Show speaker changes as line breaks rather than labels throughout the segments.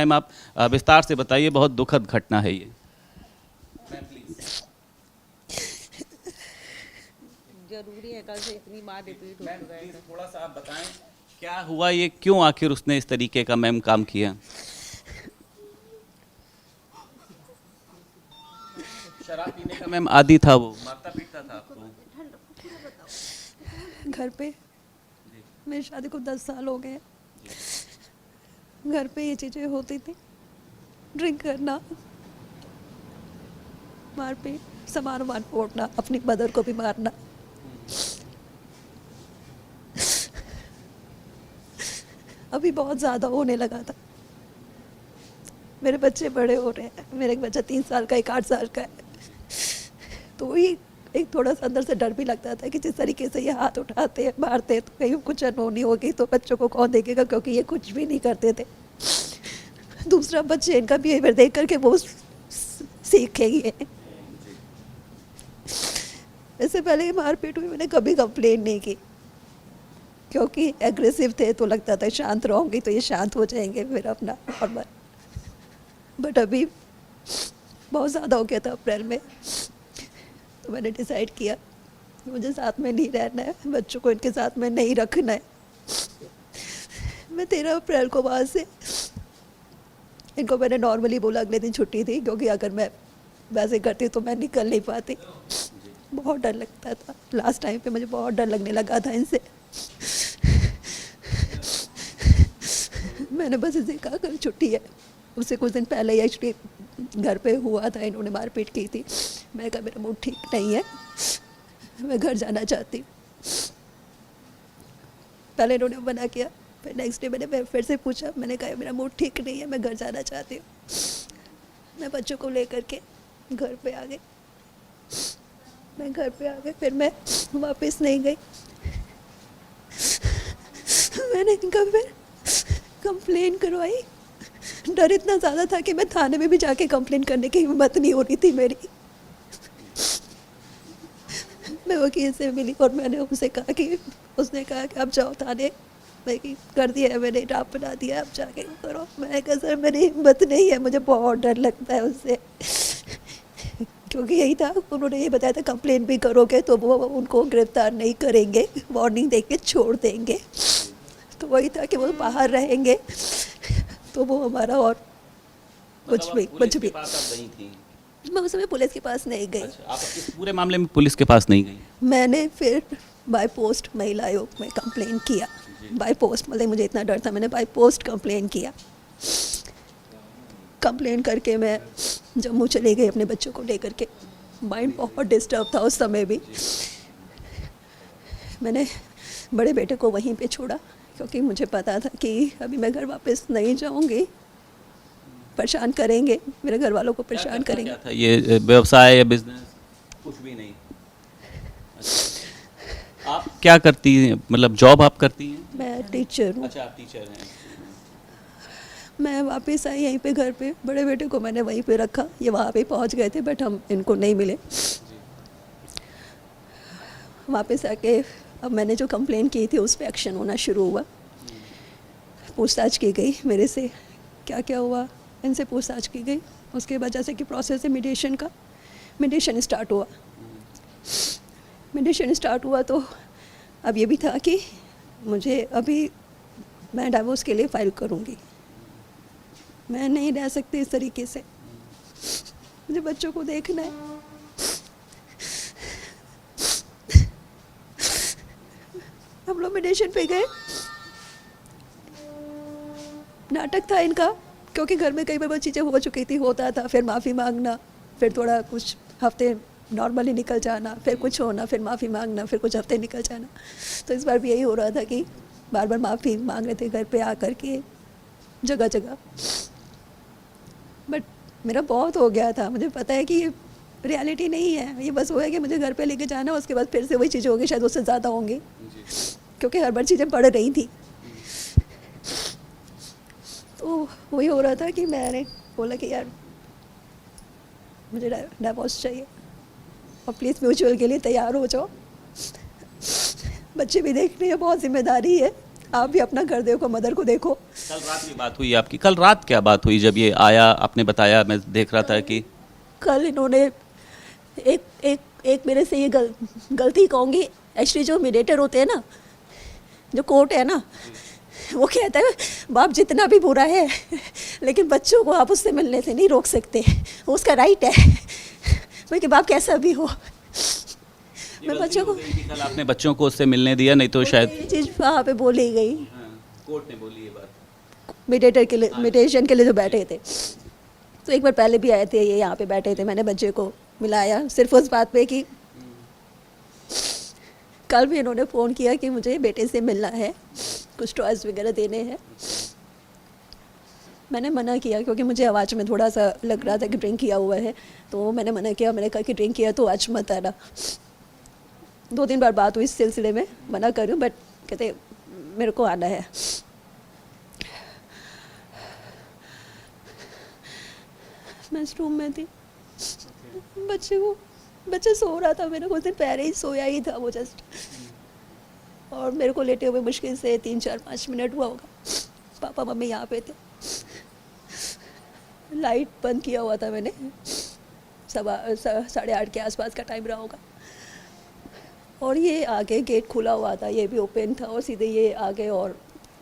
Ma'am आप विस्तार से बताइए, बहुत दुखद घटना है ये।
जरूरी है कल से इतनी बार रिपीट हो चुका है।
थोड़ा सा आप बताएं क्या हुआ, ये क्यों आखिर उसने इस तरीके का मैम काम किया? शराब पीने का मैम आदी था, वो मारता पीटता था आपको?
घर पे मेरी शादी को 10 साल हो गए। घर पे ये चीज़ें होती थी, ड्रिंक करना, मारपीट, सामान वामान फोड़ना, अपनी मदर को भी मारना। अभी बहुत ज़्यादा होने लगा था। मेरे बच्चे बड़े हो रहे हैं, मेरा एक बच्चा 3 साल का, एक 8 साल का है। तो वही एक थोड़ा सा अंदर से डर भी लगता था कि जिस तरीके से ये हाथ उठाते हैं, मारते हैं, तो कहीं कुछ अनहोनी होगी तो बच्चों को कौन देखेगा, क्योंकि ये कुछ भी नहीं करते थे। दूसरा बच्चे इनका बिहेवियर देख करके वो सीखेंगे। इससे पहले मारपीट हुई, मैंने कभी कंप्लेन नहीं की, क्योंकि एग्रेसिव थे तो लगता था शांत रहूंगी तो ये शांत हो जाएंगे, फिर अपना नॉर्मल। बट अभी बहुत ज़्यादा हो गया था अप्रैल में, तो मैंने डिसाइड किया कि मुझे साथ में नहीं रहना है, बच्चों को इनके साथ में नहीं रखना है। मैं 13 अप्रैल को वहाँ से इनको मैंने नॉर्मली बोला, अगले दिन छुट्टी थी, क्योंकि अगर मैं वैसे करती तो मैं निकल नहीं पाती। बहुत डर लगता था, लास्ट टाइम पे मुझे बहुत डर लगने लगा था इनसे। मैंने बस इसे कहा कल छुट्टी है। उससे कुछ दिन पहले ही एक्चुअली घर पे हुआ था, इन्होंने मारपीट की थी। मैं कहा मेरा मूड ठीक नहीं है, मैं घर जाना चाहती हूँ। पहले इन्होंने मना किया, फिर नेक्स्ट डे मैंने फिर से पूछा, मैंने कहा मेरा मूड ठीक नहीं है, मैं घर जाना चाहती हूँ। मैं बच्चों को लेकर के घर पे आ गई। मैं घर पे आ गई, फिर मैं वापस नहीं गई। मैंने इनका फिर कंप्लेन करवाई। डर इतना ज़्यादा था कि मैं थाने में भी जाके कंप्लेन करने की हिम्मत नहीं हो रही थी मेरी। मैं वकील से मिली और मैंने उनसे कहा कि, उसने कहा कि आप जाओ थाने, मैं कि कर दिया है मैंने, ड्राफ्ट बना दिया है, आप जाके करो। मैंने कहा सर मेरी हिम्मत नहीं है, मुझे बहुत डर लगता है उससे। क्योंकि यही था, उन्होंने ये बताया था कंप्लेन भी करोगे तो वो उनको गिरफ्तार नहीं करेंगे, वार्निंग देके छोड़ देंगे। तो वही था कि वो बाहर रहेंगे तो वो हमारा और कुछ भी। मैं उस समय पुलिस के पास नहीं गई।
अच्छा, आप इस पूरे मामले में पुलिस के पास नहीं गई?
मैंने फिर बाय पोस्ट महिला आयोग में कंप्लेन किया। बाय पोस्ट, मतलब मुझे इतना डर था, मैंने बाय पोस्ट कंप्लेन किया। कंप्लेन करके मैं जम्मू चली गई अपने बच्चों को लेकर के। माइंड बहुत डिस्टर्ब था उस समय भी। मैंने बड़े बेटे को वहीं पे छोड़ा, क्योंकि मुझे पता था कि अभी मैं घर वापस नहीं जाऊंगी, परेशान करेंगे, मेरे घर वालों को परेशान करेंगे।
क्या था ये, व्यवसाय या बिजनेस? कुछ भी नहीं। अच्छा। आप क्या करती हैं, मतलब जॉब आप करती हैं?
मैं टीचर हूँ।
अच्छा, आप टीचर हैं।
मैं वापस आई यहीं पे घर पे, बड़े बेटे को मैंने वहीं पे रखा। ये वहाँ पे पहुँच गए थे बट हम इनको नहीं मिले। वापस आके अब मैंने जो कंप्लेन की थी उस पर एक्शन होना शुरू हुआ। पूछताछ की गई मेरे से, क्या क्या हुआ इनसे पूछताछ की गई। उसके बाद जैसे कि प्रोसेस है मीडिएशन का, मीडिएशन स्टार्ट हुआ। मीडिएशन स्टार्ट हुआ तो अब ये भी था कि मुझे अभी मैं डाइवोर्स के लिए फ़ाइल करूँगी। मैं नहीं रह सकती इस तरीके से, मुझे बच्चों को देखना है। हम लोग मीडिएशन पे गए। नाटक था इनका, क्योंकि घर में कई बार वो चीज़ें हो चुकी थी, होता था, फिर माफ़ी मांगना, फिर थोड़ा कुछ हफ्ते नॉर्मली निकल जाना, फिर कुछ होना, फिर माफ़ी मांगना, फिर कुछ हफ्ते निकल जाना। तो इस बार भी यही हो रहा था कि बार बार माफ़ी मांग रहे थे घर पे आकर के, जगह जगह। बट मेरा बहुत हो गया था, मुझे पता है कि ये रियलिटी नहीं है, ये बस वो है कि मुझे घर पे लेके जाना, उसके बाद फिर से वही चीज़ें होंगी, शायद उससे ज़्यादा होंगी, क्योंकि हर बार चीज़ें बढ़ रही थी। तो वही हो रहा था कि मैंने बोला कि यार मुझे डाइवोर्स चाहिए और प्लीज़ म्यूचुअल के लिए तैयार हो जाओ। बच्चे भी देखने हैं, बहुत जिम्मेदारी है, आप भी अपना घर देखो, मदर को देखो।
कल रात ये बात हुई आपकी? कल रात क्या बात हुई जब ये आया? आपने बताया, मैं देख रहा था कि
कल इन्होंने एक मेरे से ये गलती कहूँगी। एक्चुअली जो मीडिएटर होते हैं ना, जो कोर्ट है ना, वो कहता है बाप जितना भी बुरा है लेकिन बच्चों को आप उससे मिलने से नहीं रोक सकते, वो उसका राइट है भाई कि बाप कैसा भी हो। मैं बच्चों को,
कल आपने बच्चों को उससे मिलने दिया, नहीं तो शायद
ये चीज़ वहाँ पे बोली गई।
कोर्ट ने बोली ये बात।
मेडिटेशन के लिए जो बैठे थे, तो एक बार पहले भी आए थे, ये यहाँ पे बैठे थे, मैंने बच्चे को मिलाया सिर्फ उस बात पे कि कल भी इन्होंने फ़ोन किया कि मुझे बेटे से मिलना है, कुछ टॉयज़ वगैरह देने हैं। मैंने मना किया क्योंकि मुझे आवाज़ में थोड़ा सा लग रहा था कि ड्रिंक किया हुआ है, तो मैंने मना किया। मैंने कहा कि ड्रिंक किया तो आज मत आना। 2-3 बार बात हुई इस सिलसिले में, मना कर रही हूँ, बट कहते मेरे को आना है। मैं इस रूम में थी, बच्चा सो रहा था, मेरे को उस दिन पहले ही सोया ही था वो जस्ट, और मेरे को लेटे हुए मुश्किल से 3-4-5 मिनट हुआ होगा। पापा मम्मी यहाँ पे थे, लाइट बंद किया हुआ था मैंने, 8:30 के आसपास का टाइम रहा होगा, और ये आगे गेट खुला हुआ था, ये भी ओपन था, और सीधे ये आ गए और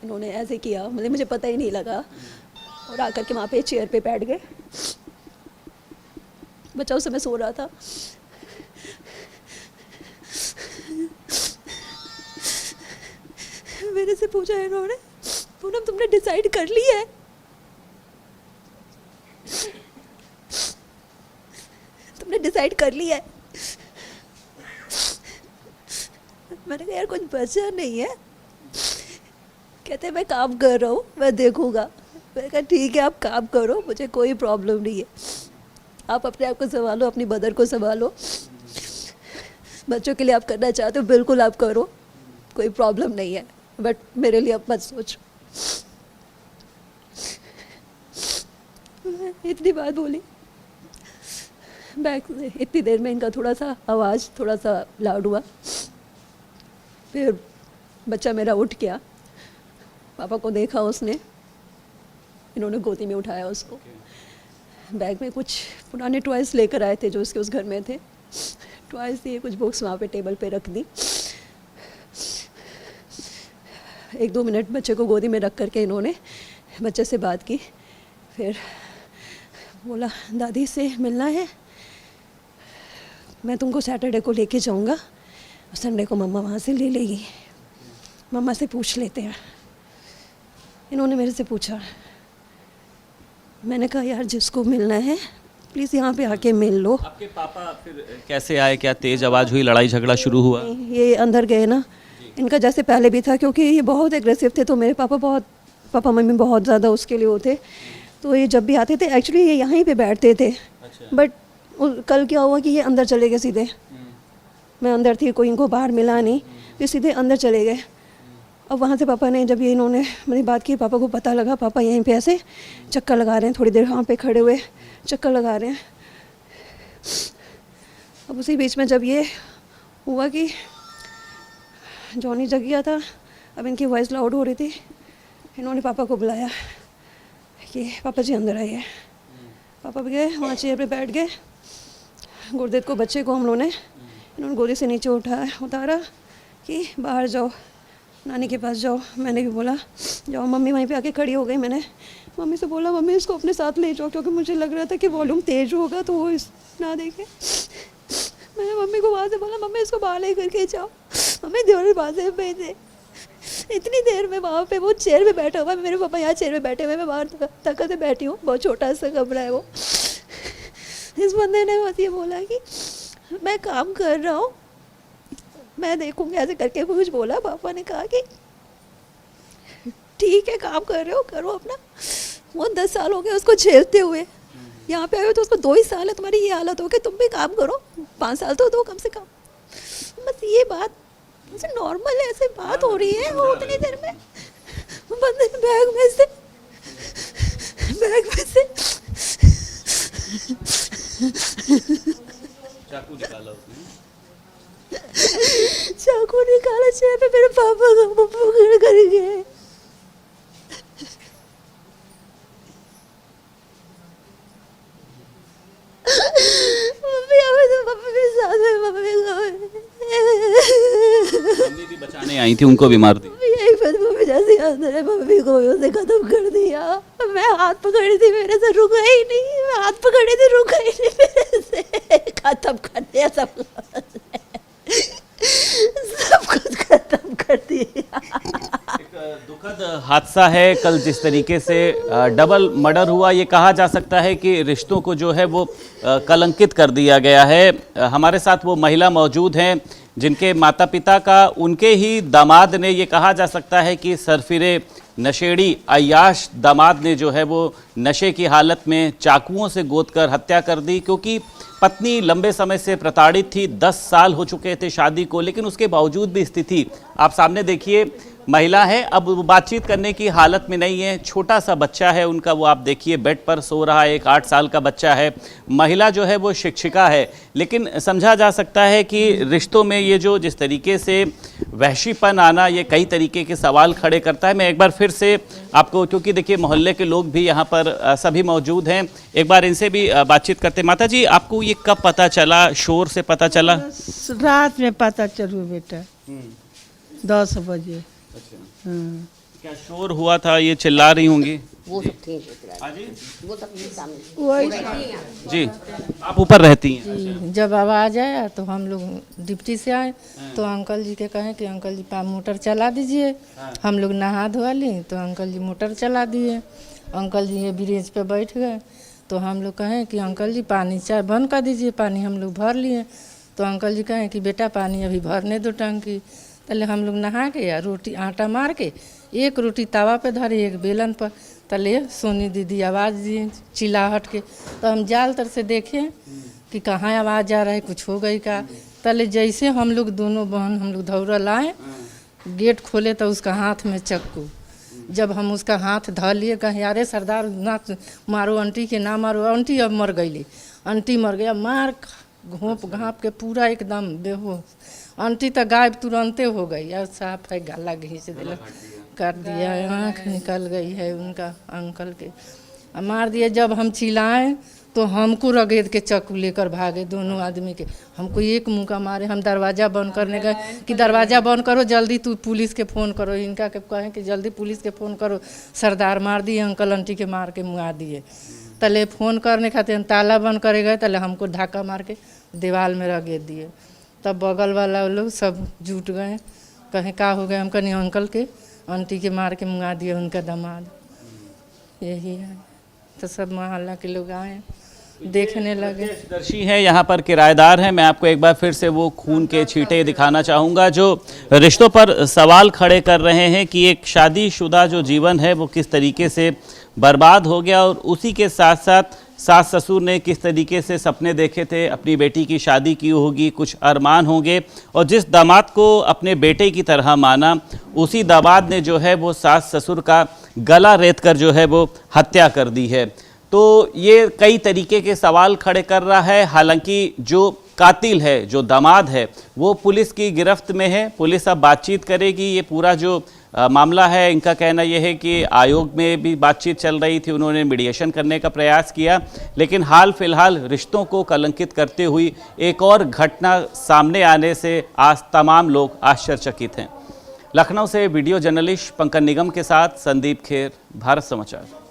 इन्होंने ऐसे किया, मतलब मुझे पता ही नहीं लगा, और आकर के वहाँ पे चेयर पे बैठ गए। बच्चा उस समय सो रहा था। मेरे से पूछा इन्होंने, पूनम तुमने डिसाइड कर लिया है? तुमने डिसाइड कर लिया है? मैंने कहा यार कुछ बचा नहीं है। कहते मैं काम कर रहा हूँ, मैं देखूँगा। मैंने कहा ठीक है आप काम करो, मुझे कोई प्रॉब्लम नहीं है, आप अपने आप को संभालो, अपनी मदर को संभालो, बच्चों के लिए आप करना चाहते हो बिल्कुल आप करो, कोई प्रॉब्लम नहीं है, बट मेरे लिए अब मत सोचो। इतनी बात बोली। बैक से इतनी देर में इनका थोड़ा सा आवाज़ थोड़ा सा लाउड हुआ, फिर बच्चा मेरा उठ गया, पापा को देखा उसने, इन्होंने गोदी में उठाया उसको। बैग में कुछ पुराने टॉयज़ लेकर आए थे जो उसके उस घर में थे, टॉयज़ दिए, कुछ बुक्स वहाँ पे टेबल पे रख दी। 1-2 मिनट बच्चे को गोदी में रख करके इन्होंने बच्चे से बात की, फिर बोला दादी से मिलना है, मैं तुमको सैटरडे को लेके जाऊँगा, संडे को मम्मा वहाँ से ले लेगी, मम्मा से पूछ लेते हैं। इन्होंने मेरे से पूछा, मैंने कहा यार जिसको मिलना है प्लीज़ यहाँ पे आके मिल लो।
आपके पापा फिर कैसे आए? क्या तेज आवाज़ हुई, लड़ाई झगड़ा शुरू हुआ?
ये अंदर गए ना, इनका जैसे पहले भी था, क्योंकि ये बहुत एग्रेसिव थे, तो मेरे पापा मम्मी बहुत ज़्यादा उसके लिए होते, तो ये जब भी आते थे एक्चुअली ये यहीं पे बैठते थे।
अच्छा।
बट कल क्या हुआ कि ये अंदर चले गए सीधे, मैं अंदर थी, कोई इनको बाहर मिला नहीं, ये सीधे अंदर चले गए। अब वहाँ से पापा ने, जब ये इन्होंने मेरी बात की, पापा को पता लगा, पापा यहीं पे ऐसे चक्कर लगा रहे हैं, थोड़ी देर वहाँ पे खड़े हुए चक्कर लगा रहे हैं। अब उसी बीच में जब ये हुआ कि जॉनी जग गया था, अब इनकी वॉइस लाउड हो रही थी, इन्होंने पापा को बुलाया कि पापा जी अंदर आइए। पापा भी गए, वहाँ चेयर पे बैठ गए, गुरदेव को, बच्चे को हम लोगों ने, इन्होंने गोदी से नीचे उतारा कि बाहर जाओ, नानी के पास जाओ। मैंने भी बोला जाओ, मम्मी वहीं पे आके खड़ी हो गई। मैंने मम्मी से बोला मम्मी इसको अपने साथ ले जाओ, क्योंकि मुझे लग रहा था कि वॉल्यूम तेज होगा तो वो ना देखे। मैंने मम्मी को वहाँ से बोला मम्मी इसको बाहर ले करके जाओ, मम्मी दरवाजे पे थे। इतनी देर में वहाँ पे वो चेयर पे बैठा हुआ है, मेरे पापा यहाँ चेयर पे बैठे हुए, मैं बाहर तक से बैठी हूँ, बहुत छोटा सा कमरा है वो। इस बंदे ने बस ये बोला कि मैं काम कर रहा हूँ, मैं देखूँगी, ऐसे करके कुछ बोला। पापा ने कहा कि ठीक है काम कर रहे हो, करो अपना। वो 10 साल हो गए उसको झेलते हुए, यहाँ पे आए हो तो उसको 2 ही साल है, तुम्हारी ये हालत हो गई, तुम भी काम करो, 5 साल तो दो कम से कम। बस ये बात मुझे नॉर्मल है, ऐसे बात हो रही है, वो उतनी देर में बंदे ने बैग में से
चाकू निकाला उसने।
चाकू निकाला चाहे पे मेरे पापा को पकड़ कर गए। मम्मी अभी तो मम्मी भी साथ में
मम्मी भी बचाने आई थी, उनको भी मार दी।
यही फिर मम्मी जैसे अंदर है, मम्मी को उसे खत्म कर दिया। मैं हाथ पकड़ी थी, मेरे से रुका ही नहीं। मैं हाथ पकड़ी थी, रुका ही नहीं मेरे से। खत्म कर दिया सब कुछ खत्म कर दिया।
एक दुखद हादसा है कल, जिस तरीके से डबल मर्डर हुआ। ये कहा जा सकता है कि रिश्तों को जो है वो कलंकित कर दिया गया है। हमारे साथ वो महिला मौजूद हैं जिनके माता पिता का उनके ही दामाद ने, ये कहा जा सकता है कि सरफिरे नशेड़ी अय्याश दामाद ने जो है वो नशे की हालत में चाकुओं से गोदकर हत्या कर दी, क्योंकि पत्नी लंबे समय से प्रताड़ित थी। 10 साल हो चुके थे शादी को, लेकिन उसके बावजूद भी स्थिति आप सामने देखिए। महिला है, अब वो बातचीत करने की हालत में नहीं है। छोटा सा बच्चा है उनका, वो आप देखिए बेड पर सो रहा है, एक 8 साल का बच्चा है। महिला जो है वो शिक्षिका है, लेकिन समझा जा सकता है कि रिश्तों में ये जो जिस तरीके से वहशीपन आना, ये कई तरीके के सवाल खड़े करता है। मैं एक बार फिर से आपको, क्योंकि देखिए मोहल्ले के लोग भी यहाँ पर सभी मौजूद हैं, एक बार इनसे भी बातचीत करते। माता जी, आपको ये कब पता चला, शोर से पता चला?
रात में पता चलू बेटा, 10 बजे।
अच्छा, क्या शोर हुआ था? ये चिल्ला रही होंगी?
वो सब ठीक है।
हाँ जी,
वो सब नहीं सामने।
वही
जी, आप ऊपर रहती हैं?
जी, जब आवाज़ आया तो हम लोग डिप्टी से आए, तो अंकल जी के कहें कि अंकल जी मोटर चला दीजिए। हम लोग नहा धोआ ली तो अंकल जी मोटर चला दिए। अंकल जी ये ब्रिज पे बैठ गए, तो हम लोग कहें कि अंकल जी पानी चाय बंद कर दीजिए। पानी हम लोग भर लिए, तो अंकल जी कहें कि बेटा पानी अभी भरने दो टंकी। तले हम लोग नहा के या रोटी आटा मार के एक रोटी तवा पे धरी, एक बेलन पर। तले सोनी दीदी आवाज़ दी चिल्लाहट के, तो हम जाल तर से देखें कि कहाँ आवाज़ आ रहा है, कुछ हो गई का। तले जैसे हम लोग दोनों बहन हम लोग दौड़ा लाए, गेट खोले तो उसका हाथ में चक्कू। जब हम उसका हाथ धर लिए, कहें अरे सरदार ना मारो आंटी के, ना मारो आंटी, अब मर गई। आंटी मर गया, मार घोंप घाँप के पूरा एकदम बेहोश। आंटी तो गायब तुरंते हो गई, और साफ है गला घींच दिला, काट दिया, आँख निकल गई है उनका अंकल के, मार दिए। जब हम चिल्लाएं तो हमको रगेद के चाकू लेकर भागे दोनों आदमी के। हमको एक मुक्का मारे। हम दरवाज़ा बंद करने गए कि दरवाज़ा बंद करो जल्दी, तू पुलिस के फ़ोन करो। इनका के कहें कि जल्दी पुलिस के फ़ोन करो, सरदार मार दिए, अंकल आंटी के मार के मुआ दिए। तले फ़ोन करने खातिर ताला बंद करे गए, तले हमको धक्का मार के दीवार में रगेद दिए। तब बगल वाला लोग सब जुट गए, कहें का हो गए। हम कहीं अंकल के आंटी के मार के मुआ दिए उनका दामाद। यही है, तो सब मोहल्ला के लोग आए, देखने लगे।
दर्शी हैं, यहाँ पर किराएदार हैं। मैं आपको एक बार फिर से वो खून के छींटे दिखाना चाहूँगा जो रिश्तों पर सवाल खड़े कर रहे हैं कि एक शादीशुदा जो जीवन है वो किस तरीके से बर्बाद हो गया, और उसी के साथ साथ सास ससुर ने किस तरीके से सपने देखे थे, अपनी बेटी की शादी की होगी, कुछ अरमान होंगे, और जिस दामाद को अपने बेटे की तरह माना, उसी दामाद ने जो है वो सास ससुर का गला रेत कर जो है वो हत्या कर दी है। तो ये कई तरीके के सवाल खड़े कर रहा है। हालांकि जो कातिल है, जो दामाद है, वो पुलिस की गिरफ्त में है। पुलिस अब बातचीत करेगी। ये पूरा जो मामला है, इनका कहना यह है कि आयोग में भी बातचीत चल रही थी, उन्होंने मीडिएशन करने का प्रयास किया, लेकिन हाल फिलहाल रिश्तों को कलंकित करते हुई एक और घटना सामने आने से आज तमाम लोग आश्चर्यचकित हैं। लखनऊ से वीडियो जर्नलिस्ट पंकज निगम के साथ संदीप खेर, भारत समाचार।